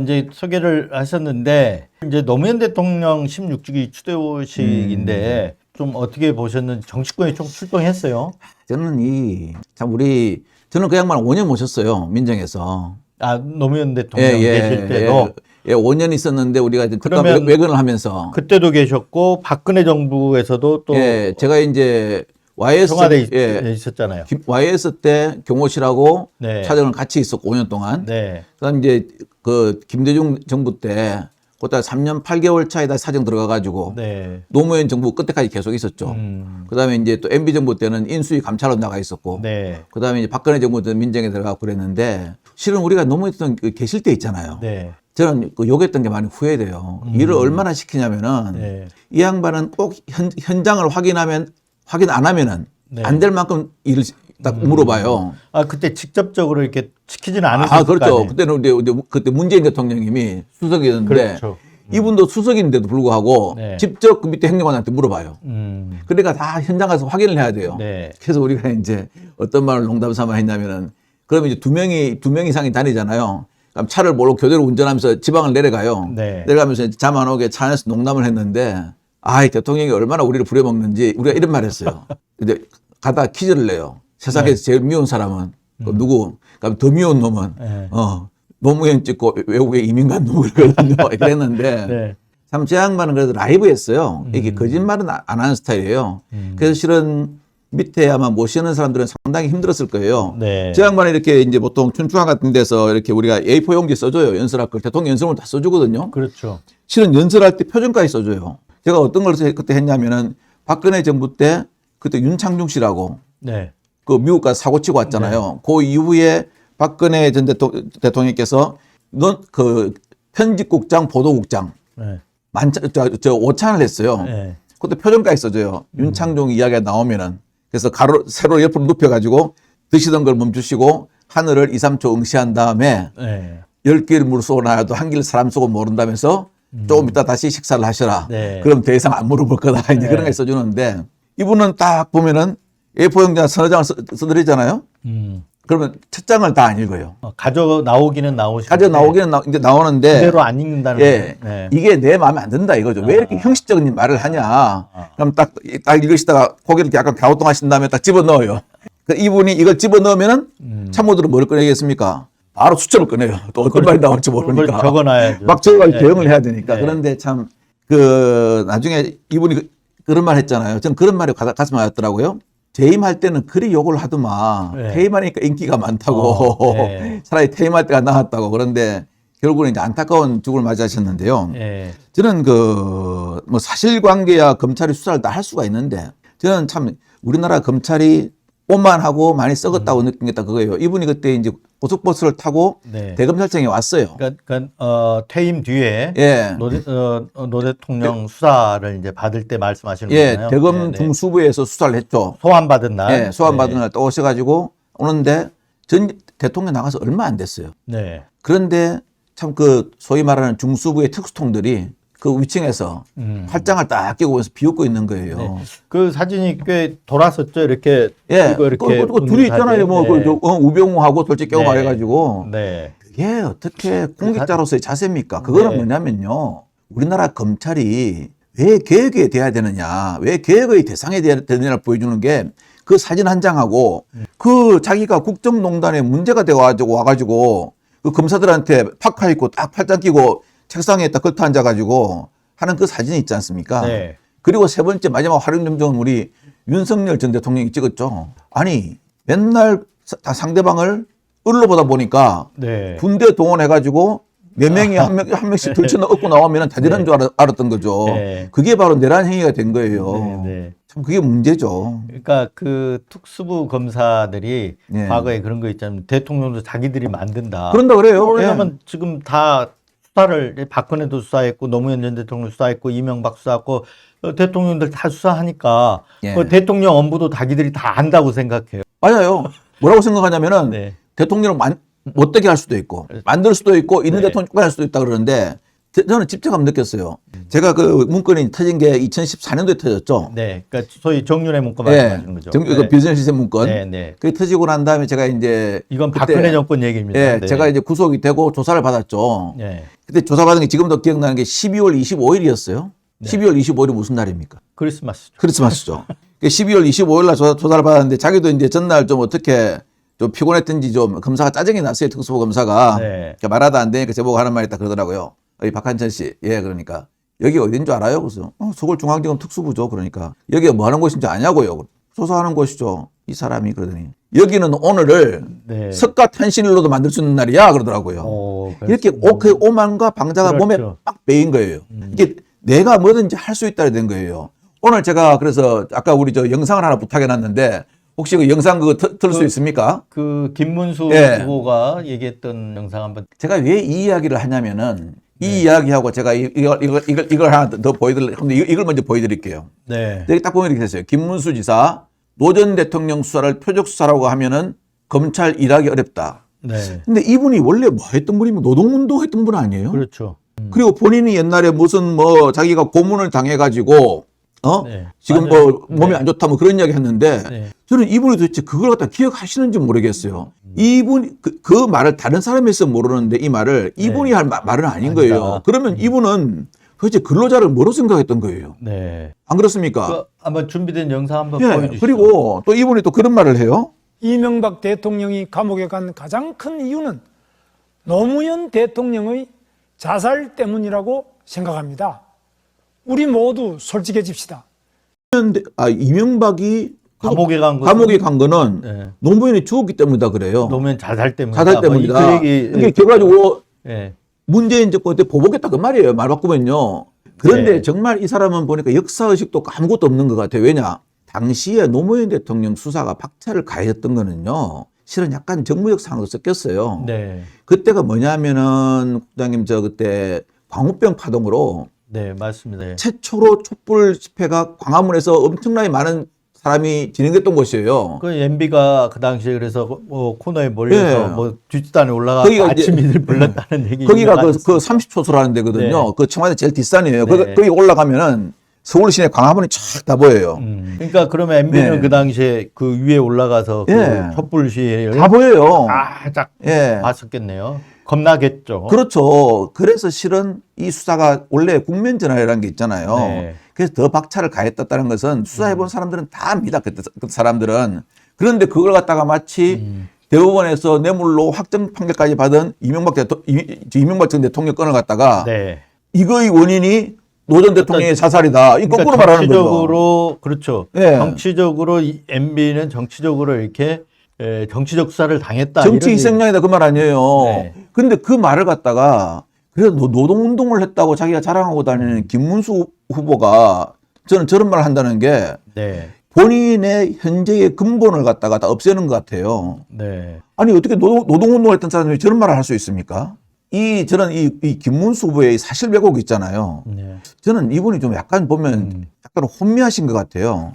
이제 소개를 하셨는데 이제 노무현 대통령 16주기 추도식인데 좀 어떻게 보셨는지 정치권에 좀 출동했어요? 저는 저는 그 양반 5년 모셨어요. 민정에서. 아, 노무현 대통령 계실 때도? 5년 있었는데 우리가 이제 특감 그러면 외근을 하면서. 그때도 계셨고 박근혜 정부에서도 또 제가 이제 청와대에 있었잖아요. YS 때 경호실하고 네. 차정을 같이 있었고 5년 동안. 네. 그다음 이제 그 김대중 정부 때 그때 3년 8개월 차에다 사정 들어가가지고 네. 노무현 정부 끝때까지 계속 있었죠. 그다음에 이제 또 MB 정부 때는 인수위 감찰로 나가 있었고. 네. 그다음에 이제 박근혜 정부 때는 민정에 들어가고 그랬는데 실은 우리가 노무현 대통령 계실 때 있잖아요. 네. 저는 그 요구했던 게 많이 후회돼요. 일을 얼마나 시키냐면은 네. 이 양반은 꼭 현장을 확인 안 하면은 네. 안 될 만큼 일을 딱 물어봐요. 아, 그때 직접적으로 이렇게 시키지는 않으셨을 거 그렇죠. 아니에요? 그때는 그때 문재인 대통령님이 수석이었는데 그렇죠. 이분도 수석인데도 불구하고 네. 직접 그 밑에 행정관한테 물어봐요. 그러니까 다 현장 가서 확인을 해야 돼요. 네. 그래서 우리가 이제 어떤 말을 농담 삼아 했냐면은 그러면 이제 두 명 이상이 다니잖아요. 그럼 차를 몰고 교대로 운전하면서 지방을 내려가요. 네. 내려가면서 잠 안 오게 차 안에서 농담을 했는데 대통령이 얼마나 우리를 부려먹는지 우리가 이런 말 했어요. 이제 가다가 퀴즈를 내요. 세상에서 제일 미운 사람은 누구? 그럼 더 미운 놈은 네. 노무현 찍고 외국에 이민 간 놈이거든요. 이랬는데 네. 참 제 양반은 그래도 라이브 했어요. 이게 거짓말은 안 하는 스타일이에요. 그래서 실은 밑에 아마 모시는 사람들은 상당히 힘들었을 거예요. 네. 제 양반이 이렇게 이제 보통 춘추관 같은 데서 이렇게 우리가 A4 용지 써줘요. 연설할 걸. 대통령 연설을 다 써주거든요. 그렇죠. 실은 연설할 때 표정까지 써줘요. 제가 어떤 걸 그때 했냐면은 박근혜 정부 때 그때 윤창중 씨라고 네. 그 미국 가서 사고 치고 왔잖아요. 그 이후에 박근혜 전 대통령께서 그 편집국장, 보도국장 네. 오찬을 했어요. 네. 그때 표정까지 써줘요. 윤창중 이야기가 나오면은 그래서 세로 옆으로 눕혀가지고 드시던 걸 멈추시고 하늘을 2, 3초 응시한 다음에 네. 10개를 물 쏘고 나도 한 길 사람 쏘고 모른다면서 조금 이따 다시 식사를 하셔라. 네. 그럼 더 이상 안 물어볼 거다. 이제 그런 거 써주는데 이분은 딱 보면은 A4 용지 서너 장을 써드리잖아요. 그러면 첫 장을 다 안 읽어요. 가져 나오기는 이제 나오는데 그대로 안 읽는다는 거예요. 네. 이게 내 마음에 안 든다 이거죠. 왜 이렇게 형식적인 말을 하냐. 그럼 딱 읽으시다가 고개를 이렇게 약간 갸우뚱하신 다음에 딱 집어넣어요. 이분이 이걸 집어넣으면은 참모들은 뭘 꺼내겠습니까? 바로 수첩을 꺼내요. 또 어떤 말이 나올지 모르니까. 적어놔야죠. 막 적어가지고 네. 대응을 해야 되니까. 네. 그런데 참 나중에 이분이 그런 말 했잖아요. 저는 그런 말이 가슴 아팠더라고요. 재임할 때는 그리 욕을 하더만 네. 퇴임하니까 인기가 많다고 네. 차라리 퇴임할 때가 나았다고. 그런데 결국은 이제 안타까운 죽음을 맞이하셨는데요. 네. 저는 뭐 사실관계야 검찰이 수사를 다 할 수가 있는데 저는 참 우리나라 검찰이 오만하고 많이 썩었다고 느낀 게 딱 그거예요. 이분이 그때 이제 고속버스를 타고 네. 대검찰청에 왔어요. 그러니까 퇴임 뒤에 예. 노 대통령 수사를 이제 받을 때 말씀하시는 예, 거잖아요. 대검 네. 중수부에서 수사를 했죠. 소환 받은 날. 예, 소환 받은 날 또 오셔가지고 오는데 전 대통령 나가서 얼마 안 됐어요. 네. 그런데 참 그 소위 말하는 중수부의 특수통들이 그 위층에서 팔짱을 딱 끼고 오면서 비웃고 있는 거예요. 네. 그 사진이 꽤 돌았었죠. 이렇게 예, 이렇게 그 둘이 있잖아요. 뭐 네. 우병우하고 돌직경호 네. 해가지고 네. 그게 어떻게 공직자로서의 자세입니까? 그거는 네. 뭐냐면요. 우리나라 검찰이 왜 개혁이 돼야 되느냐, 왜 개혁의 대상이 돼야 되느냐를 보여주는 게 그 사진 한 장하고 그 자기가 국정농단에 문제가 되어가지고 와가지고 그 검사들한테 파카 입고 딱 팔짱 끼고 책상에 딱 걸터 앉아가지고 하는 그 사진이 있지 않습니까? 네. 그리고 세 번째 마지막 활용점정은 우리 윤석열 전 대통령이 찍었죠. 아니 맨날 상대방을 을로 보다 보니까 네. 군대 동원해가지고 네 명이 한 명씩 들쳐 얻고 나오면 다 되는 줄 알았던 거죠. 네. 그게 바로 내란 행위가 된 거예요. 네. 네. 참 그게 문제죠. 그러니까 그 특수부 검사들이 예. 과거에 그런 거 있잖아요. 대통령도 자기들이 만든다. 그런다 그래요. 왜냐하면 지금 다 수사를 박근혜도 수사했고 노무현 전 대통령 수사했고 이명박 수사했고 대통령들 다 수사하니까 예. 그 대통령 업무도 자기들이 다 안다고 생각해요. 맞아요. 뭐라고 생각하냐면은 네. 대통령을 못되게 할 수도 있고 만들 수도 있고 있는 네. 대통령 쫓겨날 수도 있다 그러는데 저는 집착감 느꼈어요. 제가 그 문건이 터진 게 2014년도에 터졌죠. 네, 그러니까 소위 정윤회 문건 예. 말씀하시는 거죠. 그 비즈니스 시스템 문건. 네, 네. 그게 터지고 난 다음에 제가 이제 이건 그때, 박근혜 정권 얘기입니다. 예, 네. 제가 이제 구속이 되고 조사를 받았죠. 네. 그때 조사받은 게 지금도 기억나는 게 12월 25일이었어요. 네. 12월 25일이 무슨 날입니까? 크리스마스죠. 크리스마스죠. 12월 25일 날 조사를 받았는데 자기도 이제 전날 좀 어떻게 좀 피곤했던지 좀 검사가 짜증이 났어요. 특수부 검사가. 네. 그러니까 말하다 안 되니까 제보고 하는 말이 있다 그러더라고요. 이 박한천 씨. 예, 그러니까. 여기 어딘 줄 알아요? 그래서 서울중앙지검 특수부죠. 그러니까 여기가 뭐 하는 곳인지 아냐고요. 조사하는 곳이죠. 이 사람이 그러더니 여기는 오늘을 네. 석가탄신일로도 만들 수 있는 날이야 그러더라고요. 이렇게 그 오만과 방자가 그렇죠. 몸에 빡 배인 거예요. 이게 내가 뭐든지 할 수 있다 된 거예요. 오늘 제가 그래서 아까 우리 저 영상을 하나 부탁해놨는데 혹시 그 영상 그거 틀 수 있습니까? 그 김문수 예. 후보가 얘기했던 영상 한번. 제가 왜 이 이야기를 하냐면은 이 이야기하고 제가 이걸 하나 더 보여드릴, 이걸 먼저 보여드릴게요. 네. 여기 딱 보면 이렇게 됐어요. 김문수 지사, 노 전 대통령 수사를 표적 수사라고 하면은 검찰 일하기 어렵다. 네. 근데 이분이 원래 뭐 했던 분이면 노동운동 했던 분 아니에요? 그렇죠. 그리고 본인이 옛날에 무슨 뭐 자기가 고문을 당해가지고 네. 지금 맞아요. 뭐 몸이 네. 안 좋다 뭐 그런 이야기 했는데 네. 저는 이분이 도대체 그걸 갖다 기억하시는지 모르겠어요. 이분 그 말을 다른 사람이 해서 모르는데 이 말을 이분이 할 말은 아닌 아니다. 거예요. 그러면 이분은 도대체 근로자를 뭐로 생각했던 거예요. 네. 안 그렇습니까? 그 한번 준비된 영상 한번 예. 보여주시죠. 그리고 또 이분이 또 그런 말을 해요. 이명박 대통령이 감옥에 간 가장 큰 이유는 노무현 대통령의 자살 때문이라고 생각합니다. 우리 모두 솔직해집시다. 이명박이 감옥에 간 간 거는 네. 노무현이 죽었기 때문이다 그래요. 노무현 자살 때문에. 자살 때문이다. 그 얘기. 이게 결과적으로 예. 문재인 정권 때 보복했다 그 말이에요. 말 바꾸면요. 그런데 네. 정말 이 사람은 보니까 역사의식도 아무것도 없는 것 같아요. 왜냐? 당시에 노무현 대통령 수사가 박차를 가했던 거는요. 실은 약간 정무적 상으로 섞였어요. 네. 그때가 뭐냐면은 국장님 저 그때 광우병 파동으로 네, 맞습니다. 예. 최초로 촛불 집회가 광화문에서 엄청나게 많은 사람이 진행됐던 곳이에요. 그 MB가 그 당시에 그래서 뭐 코너에 몰려서 예. 뭐 뒷단에 올라가서 거기가 아침 이제- 이들 불렀다는 얘기. 거기가 그 30초소라는 데거든요. 네. 그 청와대 제일 뒷산이에요. 네. 거기 올라가면은 서울 시내 광화문이 쫙 다 보여요. 그러니까 그러면 MB는 네. 그 당시에 그 위에 올라가서 예. 그 촛불 시위를 다 보여요. 딱 예. 봤었겠네요. 겁나겠죠. 그렇죠. 그래서 실은 이 수사가 원래 국면 전환이라는 게 있잖아요. 네. 그래서 더 박차를 가했다는 것은 수사해본 사람들은 다 압니다. 그때 그 사람들은. 그런데 그걸 갖다가 마치 대법원에서 뇌물로 확정 판결까지 받은 이명박 전 대통령 건을 갖다가 네. 이거의 원인이 노 전 대통령의 자살이다. 이 거꾸로 말하는 거죠. 정치적으로 그렇죠. 예. 정치적으로 이 MB는 정치적으로 이렇게 정치적 수사를 당했다. 정치 이런 희생양이다 그 말 아니에요. 네. 근데 그 말을 갖다가 그래서 노동운동을 했다고 자기가 자랑하고 다니는 김문수 후보가 저는 저런 말을 한다는 게 네. 본인의 현재의 근본을 갖다가 다 없애는 것 같아요. 네. 아니 어떻게 노동운동을 했던 사람이 저런 말을 할 수 있습니까? 저는 이 김문수 후보의 사실 왜곡 있잖아요. 네. 저는 이분이 좀 약간 보면 약간 혼미하신 것 같아요.